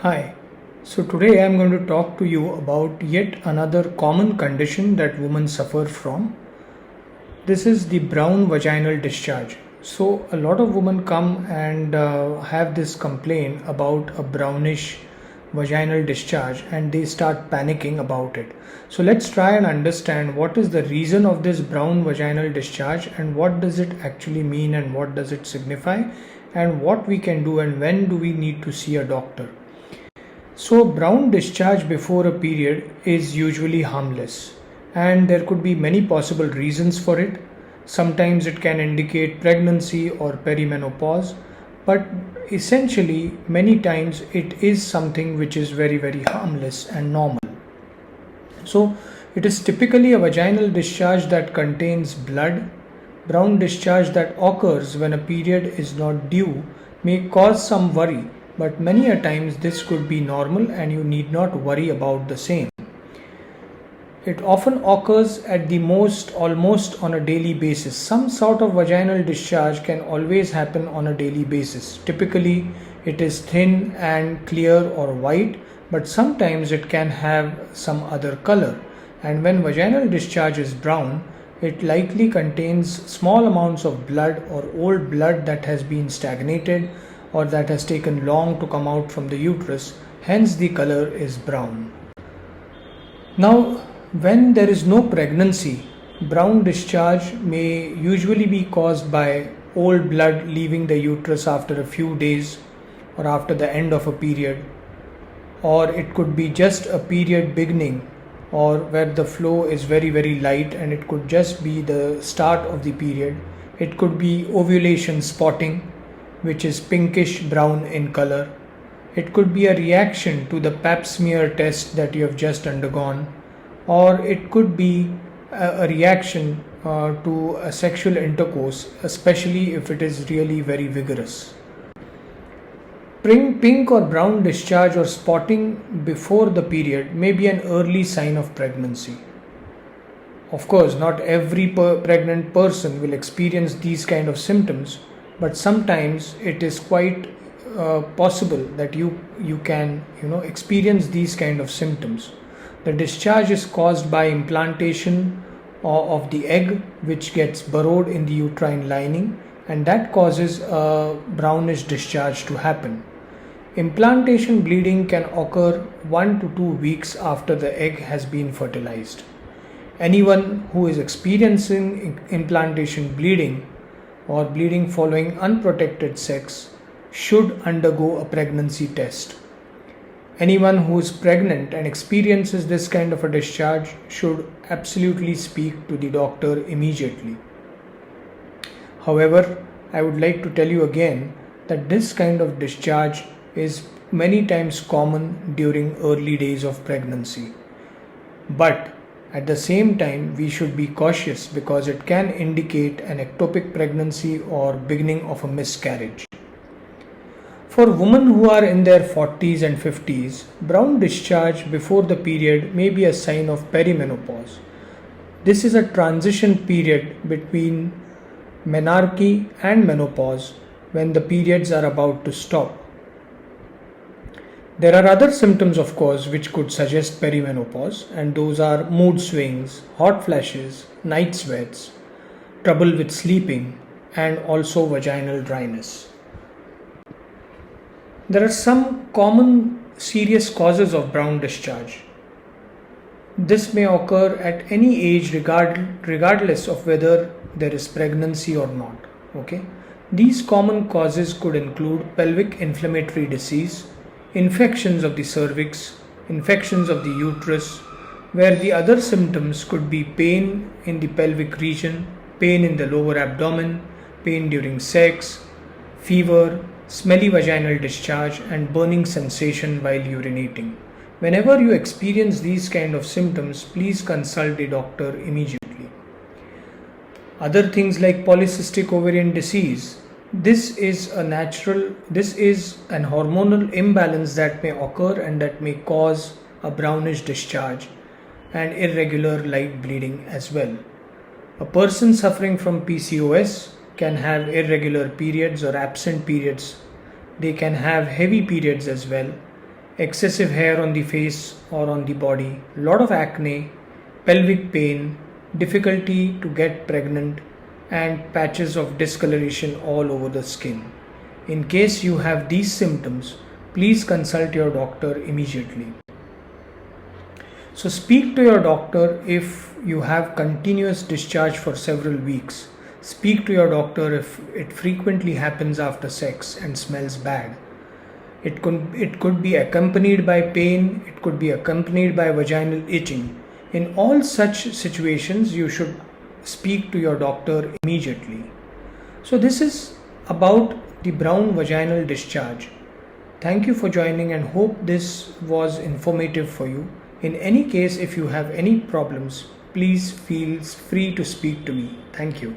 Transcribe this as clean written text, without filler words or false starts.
Hi, so today I am going to talk to you about yet another common condition that women suffer from. This is the brown vaginal discharge. So, a lot of women come and have this complaint about a brownish vaginal discharge and they start panicking about it. So, let's try and understand what is the reason of this brown vaginal discharge and what does it actually mean and what does it signify and what we can do and when do we need to see a doctor. So, brown discharge before a period is usually harmless, and there could be many possible reasons for it. Sometimes it can indicate pregnancy or perimenopause, but essentially, many times it is something which is very harmless and normal. So, it is typically a vaginal discharge that contains blood. Brown discharge that occurs when a period is not due may cause some worry, but many a times this could be normal and you need not worry about the same. It often occurs at the most almost on a daily basis. Some sort of vaginal discharge can always happen on a daily basis. Typically, it is thin and clear or white, but sometimes it can have some other color. And when vaginal discharge is brown, it likely contains small amounts of blood or old blood that has been stagnated or that has taken long to come out from the uterus, hence the color is brown. Now, when there is no pregnancy, brown discharge may usually be caused by old blood leaving the uterus after a few days or after the end of a period, or it could be just a period beginning or where the flow is very light and it could just be the start of the period. It could be ovulation spotting, which is pinkish brown in color. It could be a reaction to the pap smear test that you have just undergone, or it could be a reaction to a sexual intercourse, especially if it is really very vigorous. Pink or brown discharge or spotting before the period may be an early sign of pregnancy. Of course, not every pregnant person will experience these kind of symptoms, but sometimes it is quite possible that you can experience these kind of symptoms. The discharge is caused by implantation of the egg, which gets burrowed in the uterine lining, and that causes a brownish discharge to happen. Implantation bleeding can occur 1 to 2 weeks after the egg has been fertilized. Anyone who is experiencing implantation bleeding or bleeding following unprotected sex should undergo a pregnancy test. Anyone who is pregnant and experiences this kind of a discharge should absolutely speak to the doctor immediately. However, I would like to tell you again that this kind of discharge is many times common during early days of pregnancy. But at the same time, we should be cautious because it can indicate an ectopic pregnancy or beginning of a miscarriage. For women who are in their 40s and 50s, brown discharge before the period may be a sign of perimenopause. This is a transition period between menarche and menopause when the periods are about to stop. There are other symptoms, of course, which could suggest perimenopause, and those are mood swings, hot flashes, night sweats, trouble with sleeping, and also vaginal dryness. There are some common serious causes of brown discharge. This may occur at any age regardless of whether there is pregnancy or not. Okay? These common causes could include pelvic inflammatory disease, infections of the cervix, infections of the uterus, where the other symptoms could be pain in the pelvic region, pain in the lower abdomen, pain during sex, fever, smelly vaginal discharge, and burning sensation while urinating. Whenever you experience these kind of symptoms, please consult the doctor immediately. Other things like polycystic ovarian disease. This is an hormonal imbalance that may occur and that may cause a brownish discharge and irregular light bleeding as well. A person suffering from PCOS can have irregular periods or absent periods. They can have heavy periods as well. excessive hair on the face or on the body, lot of acne, pelvic pain, difficulty to get pregnant, and patches of discoloration all over the skin. In case you have these symptoms, please consult your doctor immediately. So speak to your doctor if you have continuous discharge for several weeks. Speak to your doctor if it frequently happens after sex and smells bad. It could be accompanied by pain, it could be accompanied by vaginal itching. In all such situations, you should speak to your doctor immediately. So this is about the brown vaginal discharge. Thank you for joining and hope this was informative for you. In any case, if you have any problems, please feel free to speak to me. Thank you.